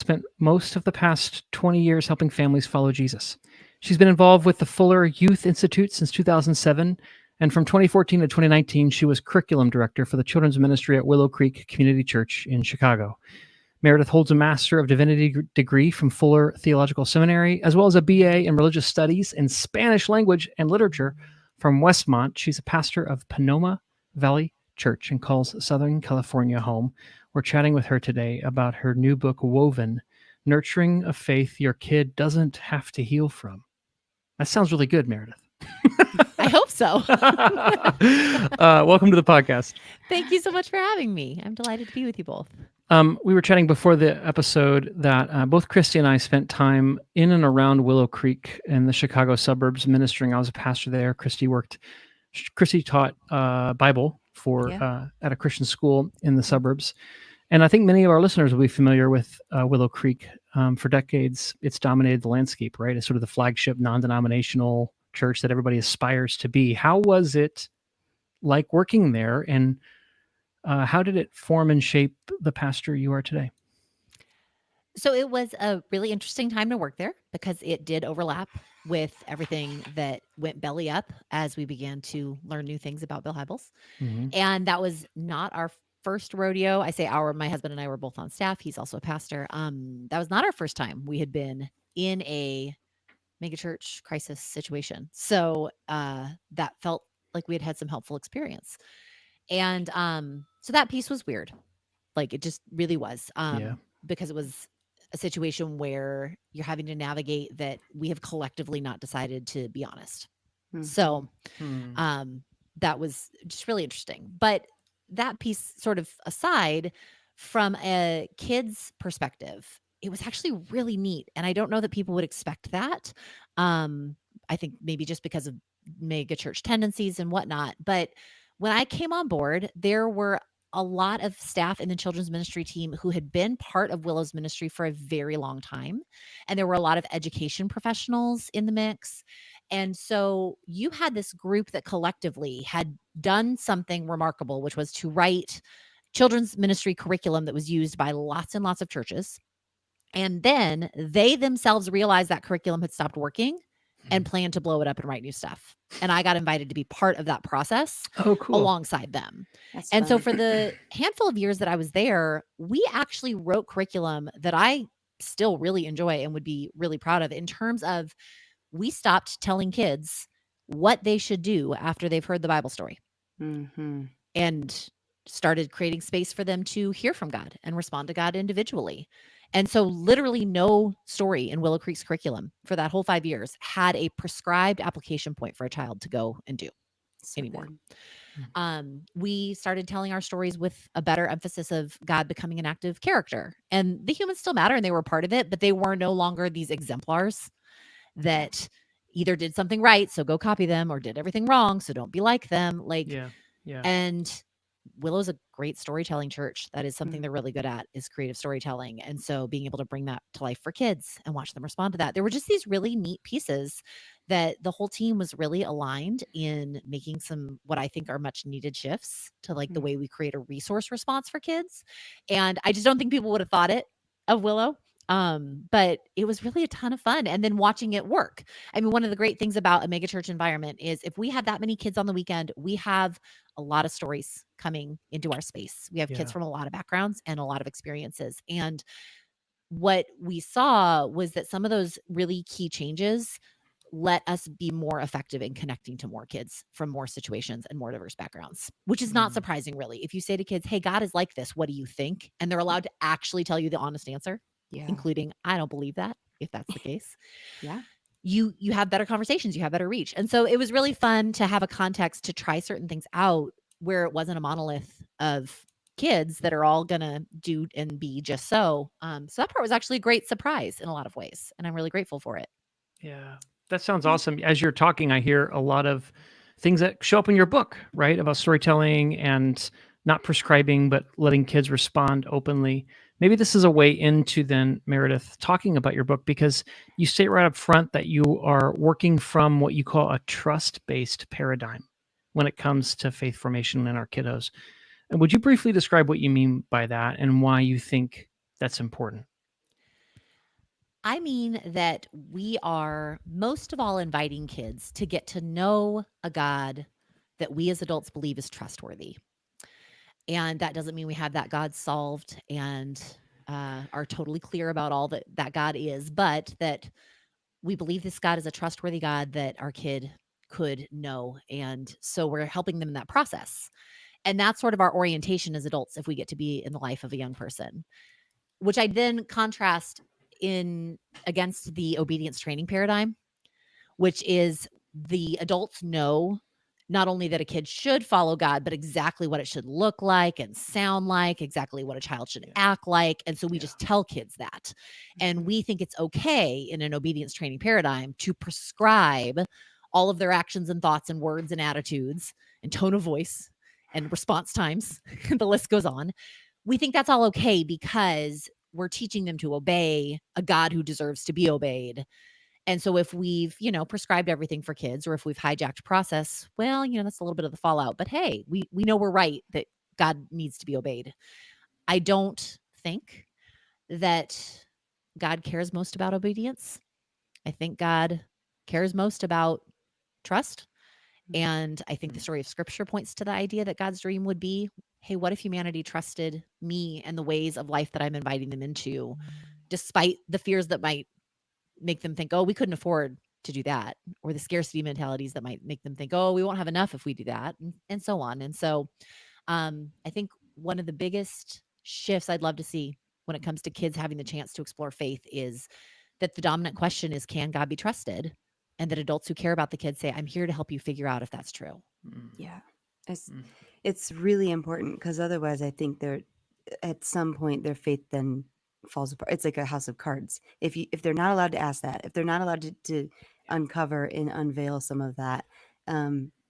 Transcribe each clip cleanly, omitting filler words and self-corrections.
spent most of the past 20 years helping families follow Jesus. She's been involved with the Fuller Youth Institute since 2007, and from 2014 to 2019, she was curriculum director for the children's ministry at Willow Creek Community Church in Chicago. Meredith holds a Master of Divinity degree from Fuller Theological Seminary, as well as a BA in Religious Studies and Spanish Language and Literature from Westmont. She's a pastor of Panoma Valley Church and calls Southern California home. We're chatting with her today about her new book, Woven, Nurturing a Faith Your Kid Doesn't Have to Heal From. That sounds really good, Meredith. I hope so. Welcome to the podcast. Thank you so much for having me. I'm delighted to be with you both. We were chatting before the episode that both Christy and I spent time in and around Willow Creek in the Chicago suburbs ministering. I was a pastor there. Christy taught Bible at a Christian school in the suburbs. And I think many of our listeners will be familiar with Willow Creek. For decades, it's dominated the landscape, right? It's sort of the flagship non-denominational church that everybody aspires to be. How was it like working there, and how did it form and shape the pastor you are today? So it was a really interesting time to work there because it did overlap with everything that went belly up as we began to learn new things about Bill Hybels. Mm-hmm. And that was not our first rodeo. I say my husband and I were both on staff. He's also a pastor. That was not our first time we had been in a megachurch crisis situation. So that felt like we had some helpful experience. And so that piece was weird. Like it just really was. Because it was a situation where you're having to navigate that we have collectively not decided to be honest. Mm-hmm. So that was just really interesting. But that piece sort of aside, from a kid's perspective, it was actually really neat. And I don't know that people would expect that. I think maybe just because of mega church tendencies and whatnot. But when I came on board, there were a lot of staff in the children's ministry team who had been part of Willow's ministry for a very long time. And there were a lot of education professionals in the mix. And so you had this group that collectively had done something remarkable, which was to write children's ministry curriculum that was used by lots and lots of churches. And then they themselves realized that curriculum had stopped working and planned to blow it up and write new stuff. And I got invited to be part of that process alongside them. That's fun. So for the handful of years that I was there, we actually wrote curriculum that I still really enjoy and would be really proud of, in terms of we stopped telling kids what they should do after they've heard the Bible story, and started creating space for them to hear from God and respond to God individually. And so literally no story in Willow Creek's curriculum for that whole 5 years had a prescribed application point for a child to go and do anymore. We started telling our stories with a better emphasis of God becoming an active character, and the humans still matter and they were part of it, but they were no longer these exemplars that either did something right, so go copy them, or did everything wrong, so don't be like them. And Willow's a great storytelling church. That is something they're really good at, is creative storytelling. And so being able to bring that to life for kids and watch them respond to that. There were just these really neat pieces that the whole team was really aligned in making some, what I think are much needed shifts to like the way we create a resource response for kids. And I just don't think people would have thought it of Willow. But it was really a ton of fun. And then watching it work. I mean, one of the great things about a megachurch environment is if we have that many kids on the weekend, we have a lot of stories coming into our space. We have kids from a lot of backgrounds and a lot of experiences. And what we saw was that some of those really key changes let us be more effective in connecting to more kids from more situations and more diverse backgrounds, which is not surprising, really. If you say to kids, hey, God is like this, what do you think? And they're allowed to actually tell you the honest answer. Including, I don't believe that, if that's the case. You have better conversations, you have better reach. And so it was really fun to have a context to try certain things out where it wasn't a monolith of kids that are all gonna do and be just so. So that part was actually a great surprise in a lot of ways, and I'm really grateful for it. Yeah, that sounds awesome. As you're talking, I hear a lot of things that show up in your book, right? About storytelling and not prescribing, but letting kids respond openly. Maybe this is a way into then, Meredith, talking about your book, because you state right up front that you are working from what you call a trust-based paradigm when it comes to faith formation in our kiddos. And would you briefly describe what you mean by that and why you think that's important? I mean that we are most of all inviting kids to get to know a God that we as adults believe is trustworthy. And that doesn't mean we have that God solved and are totally clear about all that God is, but that we believe this God is a trustworthy God that our kid could know. And so we're helping them in that process. And that's sort of our orientation as adults if we get to be in the life of a young person, which I then contrast in against the obedience training paradigm, which is the adults know not only that a kid should follow God, but exactly what it should look like and sound like, exactly what a child should act like. And so we just tell kids that. And we think it's okay in an obedience training paradigm to prescribe all of their actions and thoughts and words and attitudes and tone of voice and response times. The list goes on. We think that's all okay because we're teaching them to obey a God who deserves to be obeyed. And so if we've, prescribed everything for kids or if we've hijacked process, well, that's a little bit of the fallout. But hey, we know we're right that God needs to be obeyed. I don't think that God cares most about obedience. I think God cares most about trust. And I think the story of scripture points to the idea that God's dream would be, hey, what if humanity trusted me and the ways of life that I'm inviting them into, despite the fears that might make them think, oh, we couldn't afford to do that, or the scarcity mentalities that might make them think, oh, we won't have enough if we do that, and so on. And so I think one of the biggest shifts I'd love to see when it comes to kids having the chance to explore faith is that the dominant question is, can God be trusted? And that adults who care about the kids say, I'm here to help you figure out if that's true. Yeah. It's really important because otherwise I think they're at some point their faith then falls apart. It's like a house of cards. If they're not allowed to ask that, if they're not allowed to uncover and unveil some of that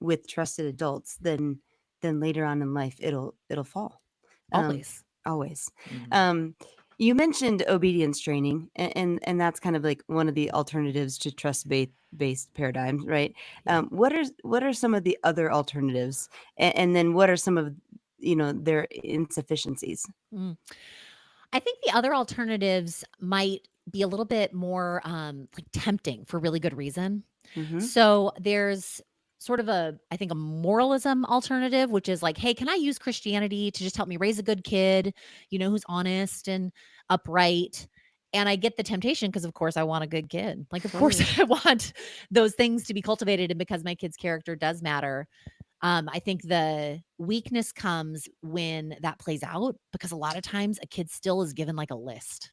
with trusted adults, then later on in life it'll fall. Always. Always. You mentioned obedience training, and that's kind of like one of the alternatives to trust based paradigms, right? What are some of the other alternatives, and then what are some of their insufficiencies? I think the other alternatives might be a little bit more like tempting for really good reason. So there's sort of I think a moralism alternative, which is like, hey, can I use Christianity to just help me raise a good kid, who's honest and upright? And I get the temptation because, of course, I want a good kid. Like, of course, I want those things to be cultivated. And because my kid's character does matter, I think the weakness comes when that plays out because a lot of times a kid still is given like a list.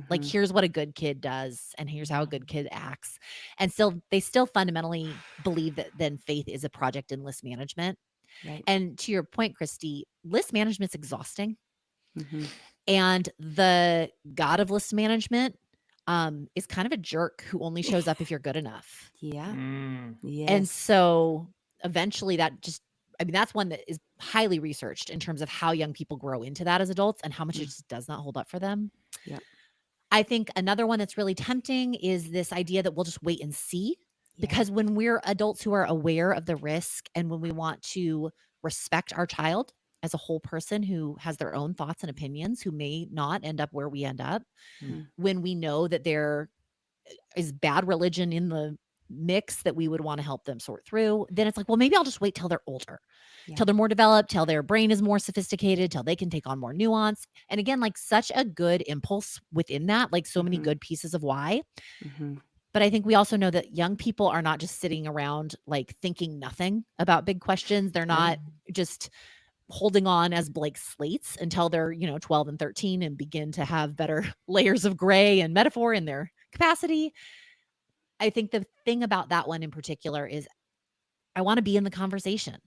Like, here's what a good kid does, and here's how a good kid acts. And still, they still fundamentally believe that then faith is a project in list management. Right. And to your point, Christy, list management's exhausting. And the God of list management is kind of a jerk who only shows up if you're good enough. Yeah. And Yes. so eventually that's one that is highly researched in terms of how young people grow into that as adults and how much it just does not hold up for them. Yeah. I think another one that's really tempting is this idea that we'll just wait and see. Because when we're adults who are aware of the risk and when we want to respect our child as a whole person who has their own thoughts and opinions, who may not end up where we end up, when we know that there is bad religion in the mix that we would want to help them sort through, then it's like, well, maybe I'll just wait till they're older, till they're more developed, till their brain is more sophisticated, till they can take on more nuance. And again, like such a good impulse within that, like so many good pieces of why. But I think we also know that young people are not just sitting around like thinking nothing about big questions. They're not just holding on as blank slates until they're, 12 and 13 and begin to have better layers of gray and metaphor in their capacity. I think the thing about that one in particular is I want to be in the conversation.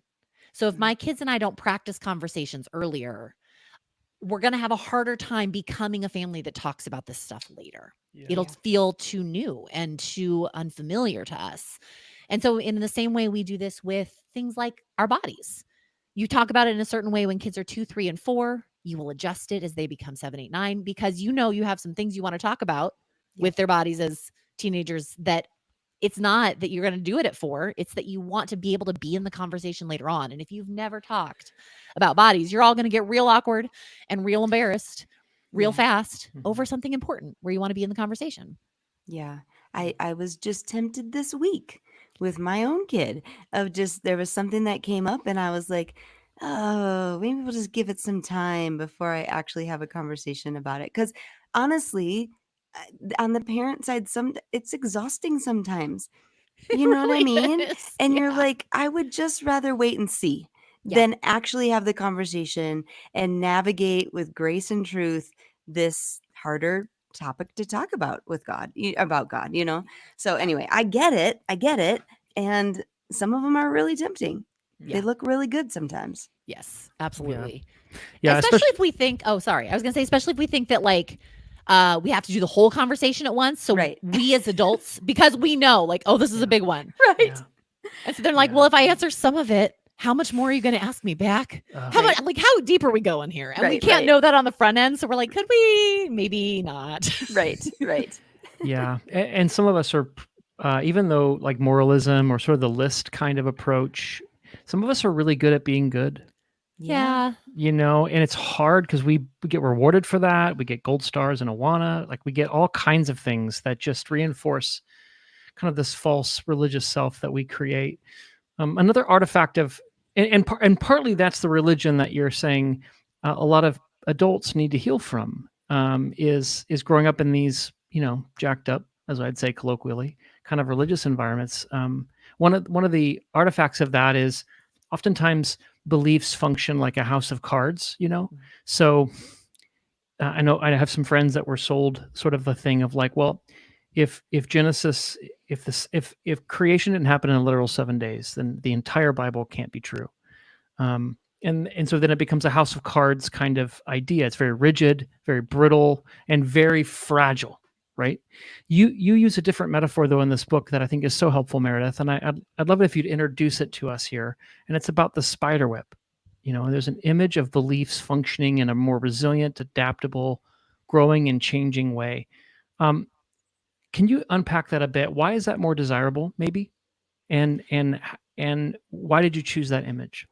So if my kids and I don't practice conversations earlier, we're going to have a harder time becoming a family that talks about this stuff later. It'll feel too new and too unfamiliar to us. And so in the same way we do this with things like our bodies. You talk about it in a certain way when kids are 2, 3, and 4. You will adjust it as they become 7, 8, 9 because you have some things you want to talk about with their bodies as teenagers that it's not that you're going to do it at 4. It's that you want to be able to be in the conversation later on. And if you've never talked about bodies, you're all going to get real awkward and real embarrassed real fast over something important where you want to be in the conversation. Yeah. I was just tempted this week with my own kid of just there was something that came up and I was like, oh, maybe we'll just give it some time before I actually have a conversation about it. Because honestly, on the parent side, it's exhausting sometimes. You know what I Really mean? is. And you're Yeah. like, I would just rather wait and see Yeah. than actually have the conversation and navigate with grace and truth this harder topic to talk about with God, about God, you know? So anyway, I get it. I get it. And some of them are really tempting. They Yeah. look really good sometimes. Yes, absolutely. Yeah, Especially especially if we think, oh, sorry. I was going to say, especially if we think that like, we have to do the whole conversation at once. So Right. we as adults, because we know like, oh, this is a big one. Right. yeah, And so they're like, Yeah. well, if I answer some of it, how much more are you going to ask me back? How Right. much, like, how deep are we going here? And we Right, can't right. know that on the front end. So we're like, could we? Maybe not. Right. Right. yeah, and some of us are, even though like moralism or sort of the list kind of approach, some of us are really good at being good. Yeah. You know, and it's hard because we get rewarded for that. We get gold stars in Awana. Like we get all kinds of things that just reinforce kind of this false religious self that we create. Another artifact of, and partly that's the religion that you're saying a lot of adults need to heal from, is growing up in these, you know, jacked up, as I'd say colloquially, kind of religious environments. One of the artifacts of that is oftentimes beliefs function like a house of cards, you know. So I know I have some friends that were sold sort of the thing of like, well, if Genesis, if creation didn't happen in a literal 7 days, then the entire Bible can't be true. And so then it becomes a house of cards kind of idea. It's very rigid, very brittle, and very fragile. Right? You use a different metaphor though in this book that I think is so helpful, Meredith, and I'd love it if you'd introduce it to us here. And it's about the spider web. You know, there's an image of beliefs functioning in a more resilient, adaptable, growing and changing way. Um, can you unpack that a bit? Why is that more desirable, maybe? And why did you choose that image?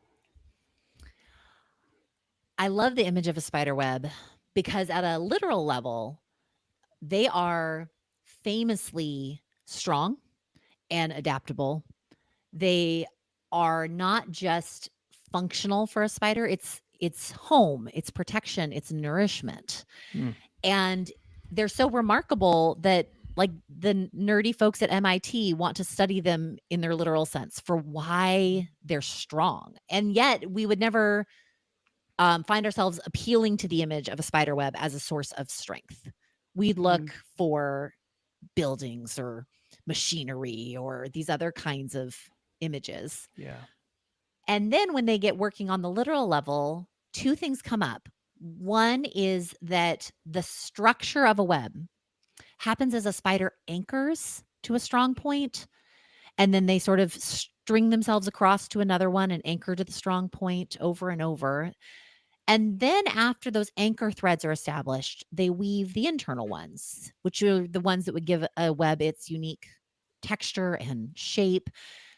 I love the image of a spider web because at a literal level, they are famously strong and adaptable. They are not just functional for a spider, it's home, it's protection, it's nourishment. Hmm. And they're so remarkable that like the nerdy folks at MIT want to study them in their literal sense for why they're strong. And yet we would never find ourselves appealing to the image of a spider web as a source of strength. We'd look for buildings or machinery or these other kinds of images. Yeah. And then when they get working on the literal level, two things come up. One is that the structure of a web happens as a spider anchors to a strong point, and then they sort of string themselves across to another one and anchor to the strong point over and over. And then after those anchor threads are established, they weave the internal ones, which are the ones that would give a web its unique texture and shape.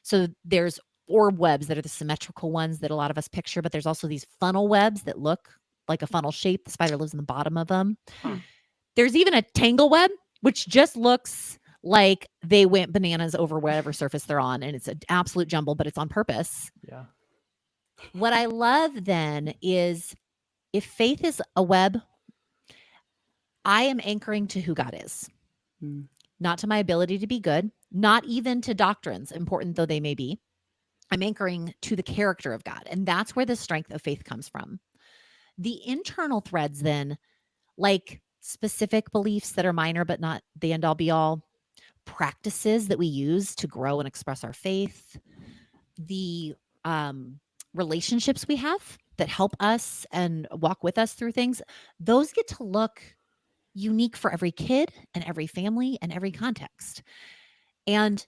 So there's orb webs that are the symmetrical ones that a lot of us picture, but there's also these funnel webs that look like a funnel shape. The spider lives in the bottom of them. There's even a tangle web, which just looks like they went bananas over whatever surface they're on. And it's an absolute jumble, but it's on purpose. Yeah. What I love then is if faith is a web, I am anchoring to who God is, not to my ability to be good, not even to doctrines, important though they may be. I'm anchoring to the character of God. And that's where the strength of faith comes from. The internal threads, then, like specific beliefs that are minor but not the end all be all, practices that we use to grow and express our faith, the relationships we have that help us and walk with us through things, those get to look unique for every kid and every family and every context. And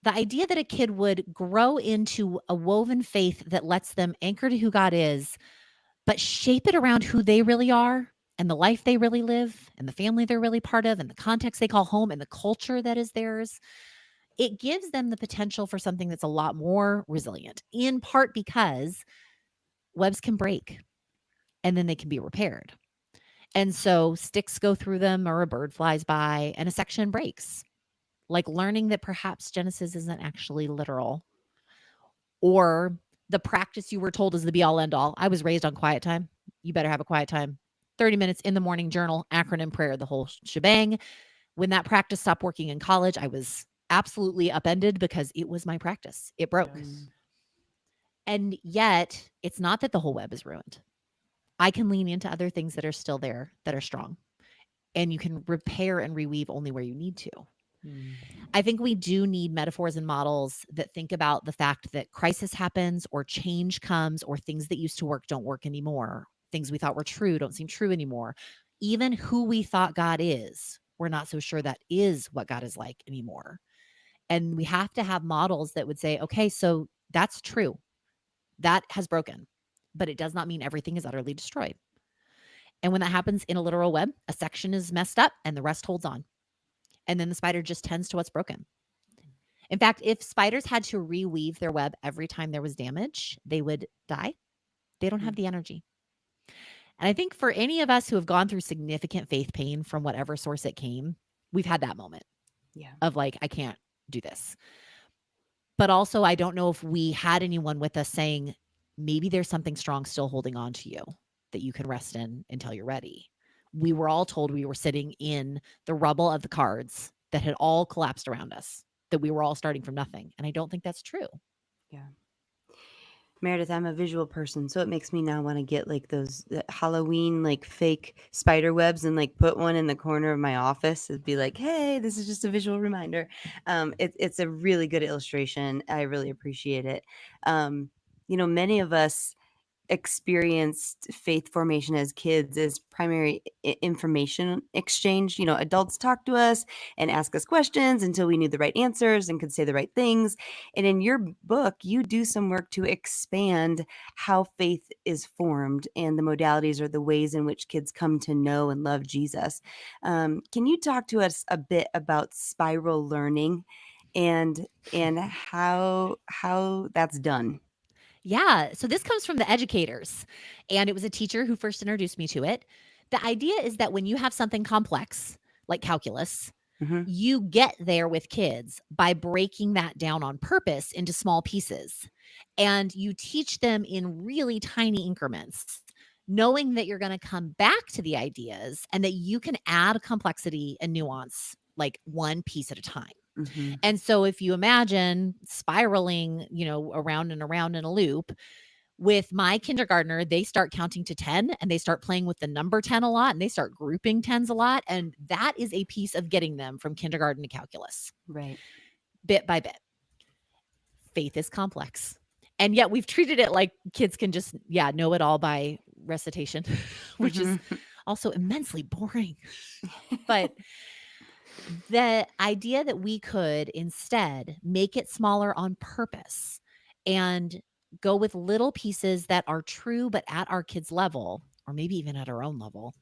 the idea that a kid would grow into a woven faith that lets them anchor to who God is, but shape it around who they really are and the life they really live and the family they're really part of and the context they call home and the culture that is theirs, it gives them the potential for something that's a lot more resilient, in part because webs can break and then they can be repaired. And so sticks go through them or a bird flies by and a section breaks. Like learning that perhaps Genesis isn't actually literal, or the practice you were told is the be all end all. I was raised on quiet time. You better have a quiet time. 30 minutes in the morning, journal, acronym, prayer, the whole shebang. When that practice stopped working in college, I was absolutely upended because it was my practice. It broke. Yes. And yet, it's not that the whole web is ruined. I can lean into other things that are still there that are strong. And you can repair and reweave only where you need to. I think we do need metaphors and models that think about the fact that crisis happens or change comes or things that used to work don't work anymore. Things we thought were true don't seem true anymore. Even who we thought God is, we're not so sure that is what God is like anymore. And we have to have models that would say, okay, so that's true. That has broken, but it does not mean everything is utterly destroyed. And when that happens in a literal web, a section is messed up and the rest holds on. And then the spider just tends to what's broken. In fact, if spiders had to reweave their web every time there was damage, they would die. They don't have the energy. And I think for any of us who have gone through significant faith pain from whatever source it came, we've had that moment of like, I can't do this. But also, I don't know if we had anyone with us saying, maybe there's something strong still holding on to you that you can rest in until you're ready. We were all told we were sitting in the rubble of the cards that had all collapsed around us, that we were all starting from nothing. And I don't think that's true. Yeah. Meredith, I'm a visual person, so it makes me now want to get like those Halloween like fake spider webs and like put one in the corner of my office. It'd be like, hey, this is just a visual reminder. It's a really good illustration. I really appreciate it. Many of us experienced faith formation as kids as primary information exchange. Adults talk to us and ask us questions until we knew the right answers and could say the right things. And in your book, you do some work to expand how faith is formed and the modalities or the ways in which kids come to know and love Jesus. Can you talk to us a bit about spiral learning and how that's done? Yeah. So this comes from the educators, and it was a teacher who first introduced me to it. The idea is that when you have something complex, like calculus, you get there with kids by breaking that down on purpose into small pieces. And you teach them in really tiny increments, knowing that you're going to come back to the ideas and that you can add complexity and nuance like one piece at a time. And so if you imagine spiraling, around and around in a loop, with my kindergartner, they start counting to 10 and they start playing with the number 10 a lot and they start grouping tens a lot. And that is a piece of getting them from kindergarten to calculus. Right. Bit by bit. Faith is complex. And yet we've treated it like kids can just, know it all by recitation, which is also immensely boring. But the idea that we could instead make it smaller on purpose and go with little pieces that are true, but at our kids' level, or maybe even at our own level.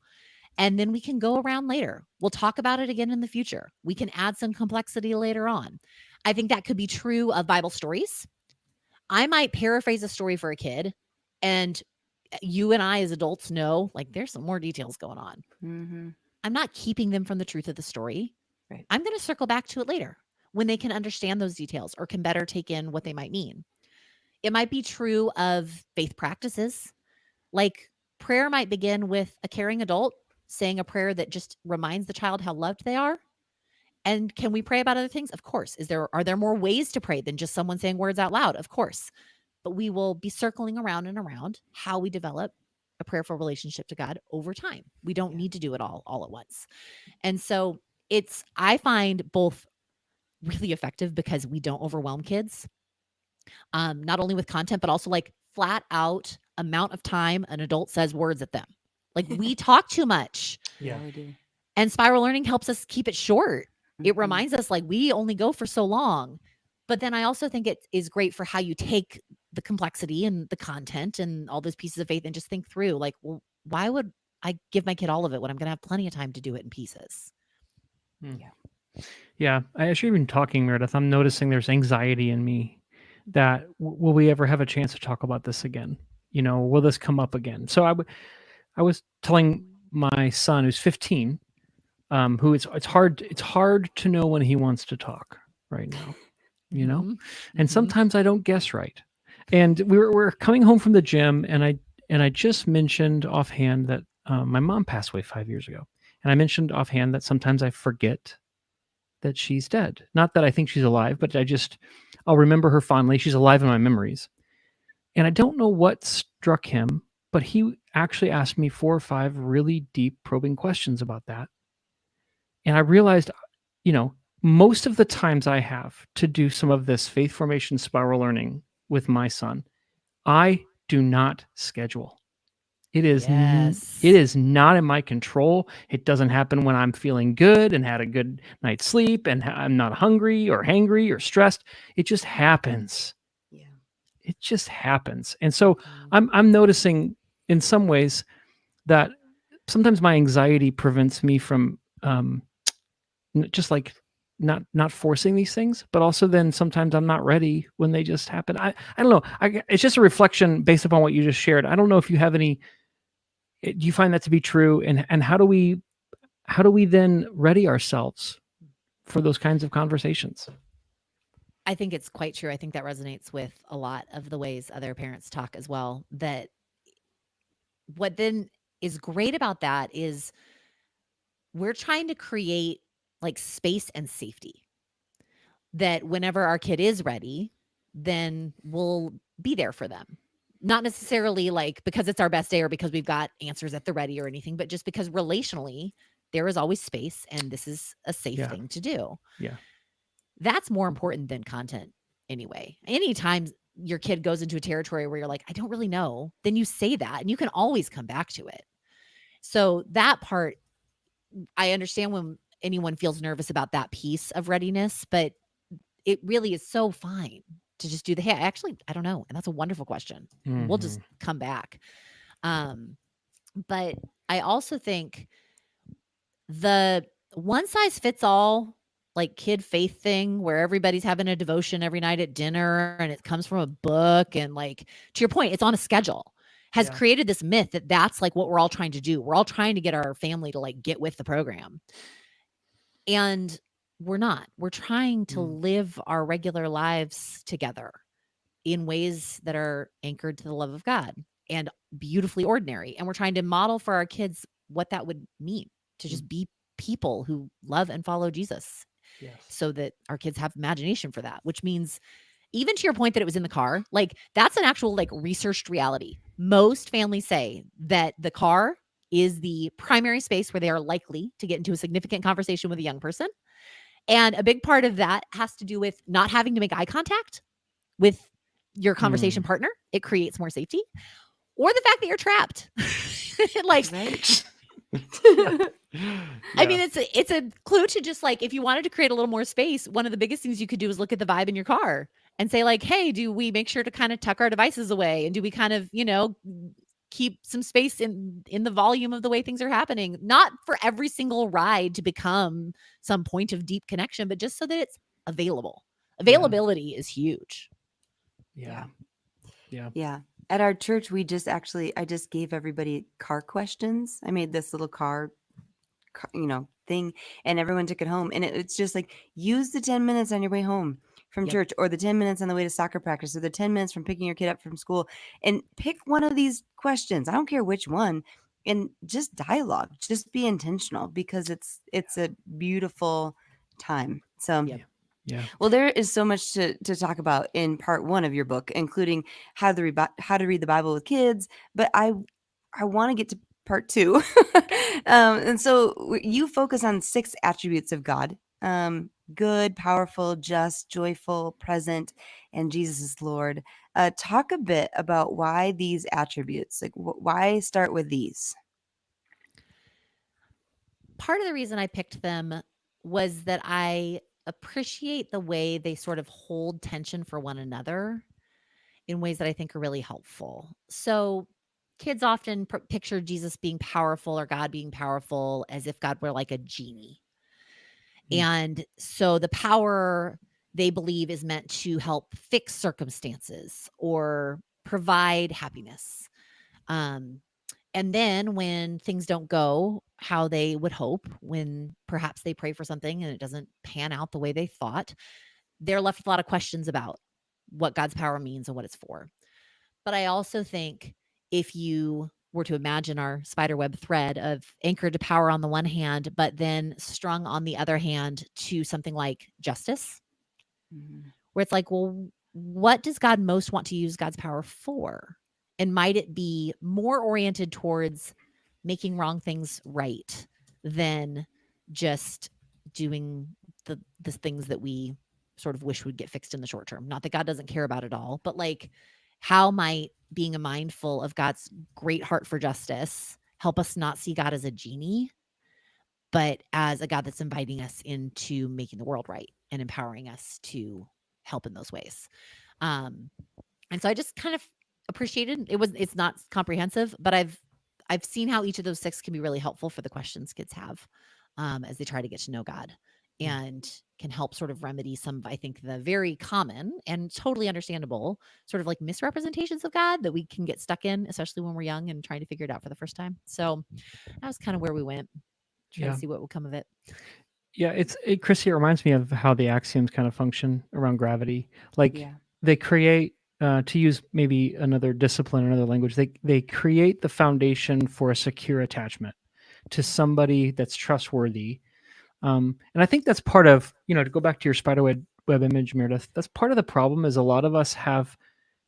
And then we can go around later. We'll talk about it again in the future. We can add some complexity later on. I think that could be true of Bible stories. I might paraphrase a story for a kid, and you and I as adults know, like, there's some more details going on. I'm not keeping them from the truth of the story. Right. I'm going to circle back to it later when they can understand those details or can better take in what they might mean. It might be true of faith practices. Like prayer might begin with a caring adult saying a prayer that just reminds the child how loved they are. And can we pray about other things? Of course. Are there more ways to pray than just someone saying words out loud? Of course. But we will be circling around and around how we develop a prayerful relationship to God over time. We don't need to do it all at once. And so I find both really effective because we don't overwhelm kids, not only with content, but also like flat out amount of time an adult says words at them. Like we talk too much. Yeah, we do. And spiral learning helps us keep it short. It reminds us like we only go for so long. But then I also think it is great for how you take the complexity and the content and all those pieces of faith and just think through like, well, why would I give my kid all of it when I'm going to have plenty of time to do it in pieces? Yeah. As you're even talking, Meredith, I'm noticing there's anxiety in me that will we ever have a chance to talk about this again? Will this come up again? So I was telling my son, who's 15, who it's hard to know when he wants to talk right now, you know, Mhm. and Mhm. sometimes I don't guess right. And we're coming home from the gym, and I just mentioned offhand that my mom passed away 5 years ago, and I mentioned offhand that sometimes I forget that she's dead. Not that I think she's alive, but I'll remember her fondly. She's alive in my memories. And I don't know what struck him, but he actually asked me 4 or 5 really deep, probing questions about that. And I realized, you know, most of the times I have to do some of this faith formation spiral learning with my son, I do not schedule. It Yes. is not in my control. It doesn't happen when I'm feeling good and had a good night's sleep and I'm not hungry or hangry or stressed. It just happens. Yeah. It just happens. And so Mhm. I'm noticing in some ways that sometimes my anxiety prevents me from just like not forcing these things, but also then sometimes I'm not ready when they just happen. I don't know. It's just a reflection based upon what you just shared. I don't know if you have any. Do you find that to be true? And how do we then ready ourselves for those kinds of conversations? I think it's quite true. I think that resonates with a lot of the ways other parents talk as well. That what then is great about that is we're trying to create like space and safety that whenever our kid is ready, then we'll be there for them. Not necessarily like because it's our best day or because we've got answers at the ready or anything, but just because relationally there is always space and this is a safe Yeah. thing to do. Yeah. That's more important than content anyway. Anytime your kid goes into a territory where you're like, I don't really know, then you say that and you can always come back to it. So that part, I understand when anyone feels nervous about that piece of readiness, but it really is so fine to just do the, hey, I don't know. And that's a wonderful question. We'll just Mhm. come back. Um, but I also think the one size fits all like kid faith thing where everybody's having a devotion every night at dinner and it comes from a book and like to your point it's on a schedule has Yeah. created this myth that that's like what we're all trying to do. We're all trying to get our family to like get with the program. And we're not. We're trying to Mm. live our regular lives together in ways that are anchored to the love of God and beautifully ordinary. And we're trying to model for our kids what that would mean to just be people who love and follow Jesus Yes. so that our kids have imagination for that, which means even to your point that it was in the car, like that's an actual like researched reality. Most families say that the car is the primary space where they are likely to get into a significant conversation with a young person. And a big part of that has to do with not having to make eye contact with your conversation Mm. partner. It creates more safety. Or the fact that you're trapped. Like, Right? I mean, it's a clue to just like if you wanted to create a little more space, one of the biggest things you could do is look at the vibe in your car and say, like, hey, do we make sure to kind of tuck our devices away? And do we kind of, keep some space in the volume of the way things are happening? Not for every single ride to become some point of deep connection, but just so that it's available. Availability is huge. Yeah. Yeah. Yeah. At our church, I just gave everybody car questions. I made this little thing, and everyone took it home. And it's just like, use the 10 minutes on your way home from Yep. church, or the 10 minutes on the way to soccer practice, or the 10 minutes from picking your kid up from school, and pick one of these questions. I don't care which one. And just dialogue, just be intentional, because it's a beautiful time. So, Yep. Yeah. well, there is so much to talk about in part one of your book, including how to read the Bible with kids. But I want to get to part two, and so you focus on 6 attributes of God: good, powerful, just, joyful, present, and Jesus is Lord. Talk a bit about why these attributes, like why start with these. Part of the reason I picked them was that I appreciate the way they sort of hold tension for one another in ways that I think are really helpful. So, kids often picture Jesus being powerful or God being powerful as if God were like a genie. Mm. And so the power they believe is meant to help fix circumstances or provide happiness. Um, And then when things don't go how they would hope, when perhaps they pray for something and it doesn't pan out the way they thought, they're left with a lot of questions about what God's power means and what it's for. But I also think if you were to imagine our spiderweb thread of anchored to power on the one hand, but then strung on the other hand to something like justice, where it's like, well, what does God most want to use God's power for? And might it be more oriented towards making wrong things right than just doing the things that we sort of wish would get fixed in the short term? Not that God doesn't care about it all, but like, how might being mindful of God's great heart for justice help us not see God as a genie, but as a God that's inviting us into making the world right and empowering us to help in those ways. And so I just kind of appreciated it's not comprehensive, but I've seen how each of those 6 can be really helpful for the questions kids have as they try to get to know God, and can help sort of remedy some of, I think, the very common and totally understandable sort of like misrepresentations of God that we can get stuck in, especially when we're young and trying to figure it out for the first time. So that was kind of where we went. Try to see what will come of it. Yeah, Chrissy, it reminds me of how the axioms kind of function around gravity. Like they create, to use maybe another discipline, another language, they create the foundation for a secure attachment to somebody that's trustworthy. And I think that's part of, to go back to your spiderweb image, Meredith, that's part of the problem is a lot of us have,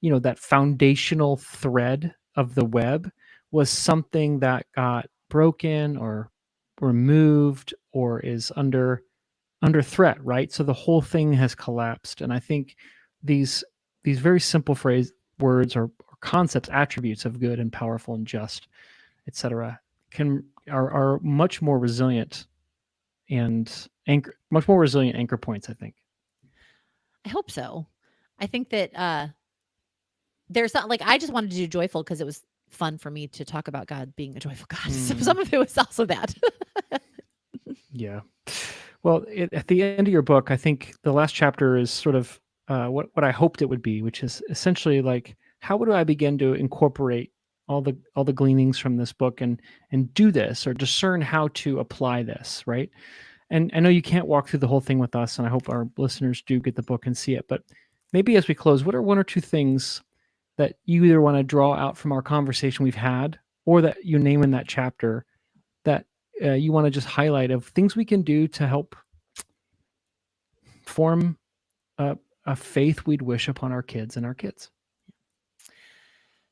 that foundational thread of the web was something that got broken or removed or is under threat, right? So the whole thing has collapsed. And I think these very simple words or concepts, attributes of good and powerful and just, etc., are much more resilient and much more resilient anchor points, I think. I hope so. I think that there's not, like, I just wanted to do joyful because it was fun for me to talk about God being a joyful God. So some of it was also that. Yeah. Well, at the end of your book, I think the last chapter is sort of what I hoped it would be, which is essentially like, how would I begin to incorporate all the gleanings from this book and do this or discern how to apply this, right? And I know you can't walk through the whole thing with us, and I hope our listeners do get the book and see it. But maybe as we close, what are 1 or 2 things that you either want to draw out from our conversation we've had, or that you name in that chapter that you want to just highlight of things we can do to help form a faith we'd wish upon our kids and our kids?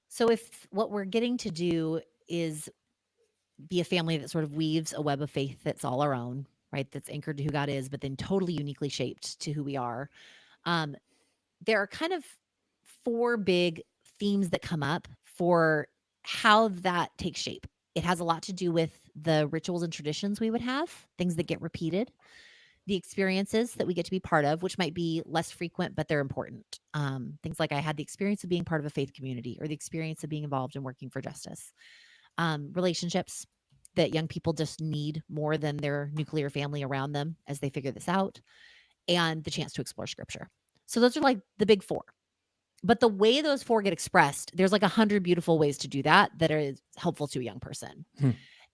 So if what we're getting to do is be a family that sort of weaves a web of faith that's all our own, right? That's anchored to who God is, but then totally uniquely shaped to who we are. There are kind of 4 big themes that come up for how that takes shape. It has a lot to do with the rituals and traditions we would have, things that get repeated, the experiences that we get to be part of, which might be less frequent, but they're important. Things like I had the experience of being part of a faith community, or the experience of being involved in working for justice. Relationships that young people just need more than their nuclear family around them as they figure this out, and the chance to explore scripture. So those are like the big 4. But the way those 4 get expressed, there's like 100 beautiful ways to do that are helpful to a young person.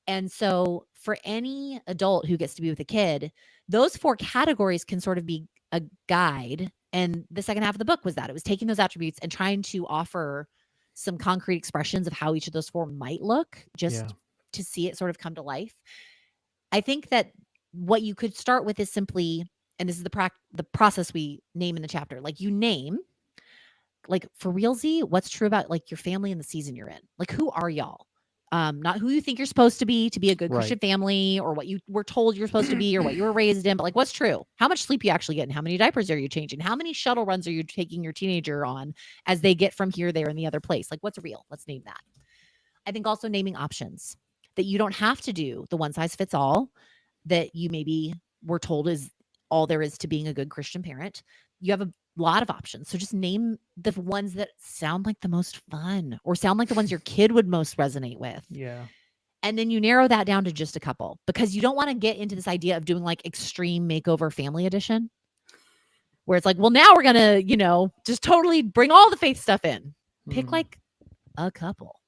And so for any adult who gets to be with a kid, those 4 categories can sort of be a guide. And the second half of the book was that. It was taking those attributes and trying to offer some concrete expressions of how each of those 4 might look, just to see it sort of come to life. I think that what you could start with is simply, and this is the process we name in the chapter, like you name, like for realsy, what's true about like your family and the season you're in. Like, who are y'all? Not who you think you're supposed to be a good Christian family, or what you were told you're supposed to be, or what you were raised in, but like what's true? How much sleep you actually get, and how many diapers are you changing? How many shuttle runs are you taking your teenager on as they get from here, there, and the other place? Like, what's real? Let's name that. I think also naming options, that you don't have to do the one size fits all that you maybe were told is all there is to being a good Christian parent. You have a lot of options. So just name the ones that sound like the most fun, or sound like the ones your kid would most resonate with. Yeah. And then you narrow that down to just a couple, because you don't want to get into this idea of doing like extreme makeover family edition, where it's like, well, now we're going to, just totally bring all the faith stuff in. Pick like a couple.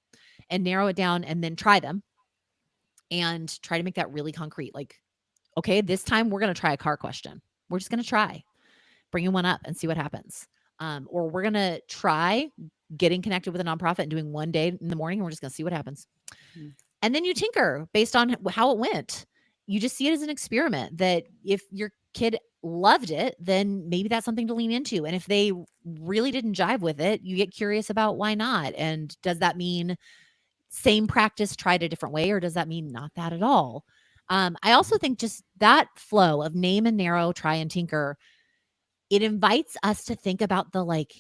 and narrow it down and then try them and try to make that really concrete. Like, okay, this time we're going to try a car question. We're just going to try bringing one up and see what happens. Or we're going to try getting connected with a nonprofit and doing one day in the morning, and we're just going to see what happens. Mhm. And then you tinker based on how it went. You just see it as an experiment that if your kid loved it, then maybe that's something to lean into. And if they really didn't jive with it, you get curious about why not. And does that mean same practice tried a different way, or does that mean not that at all? I also think just that flow of name and narrow, try and tinker, it invites us to think about the like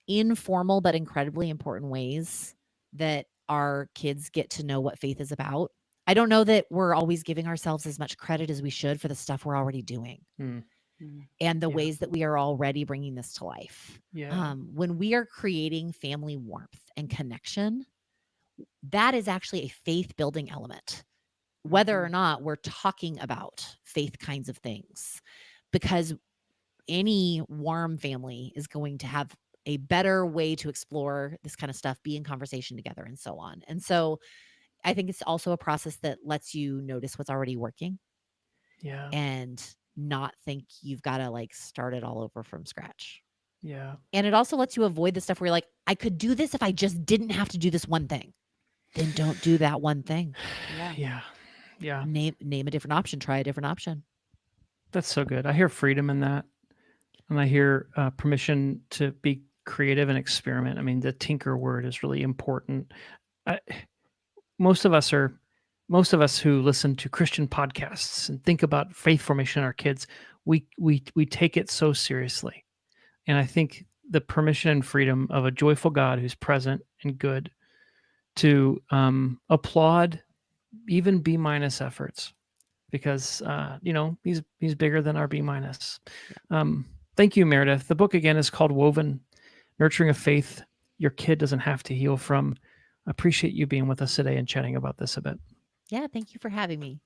informal but incredibly important ways that our kids get to know what faith is about. I don't know that we're always giving ourselves as much credit as we should for the stuff we're already doing Mm. and the Yeah. ways that we are already bringing this to life. Yeah. When we are creating family warmth and connection, that is actually a faith building element, whether or not we're talking about faith kinds of things, because any warm family is going to have a better way to explore this kind of stuff, be in conversation together, and so on. And so I think it's also a process that lets you notice what's already working Yeah. and not think you've got to like start it all over from scratch. Yeah. And it also lets you avoid the stuff where you're like, I could do this if I just didn't have to do this one thing. Then don't do that one thing. Yeah. Yeah. Yeah. Name a different option. Try a different option. That's so good. I hear freedom in that. And I hear permission to be creative and experiment. I mean, the tinker word is really important. Most of us who listen to Christian podcasts and think about faith formation in our kids, we take it so seriously. And I think the permission and freedom of a joyful God who's present and good to applaud even B- efforts, because he's bigger than our B-. Thank you, Meredith. The book again is called Woven: Nurturing a Faith Your Kid Doesn't Have to Heal From. I appreciate you being with us today and chatting about this a bit. Yeah, thank you for having me.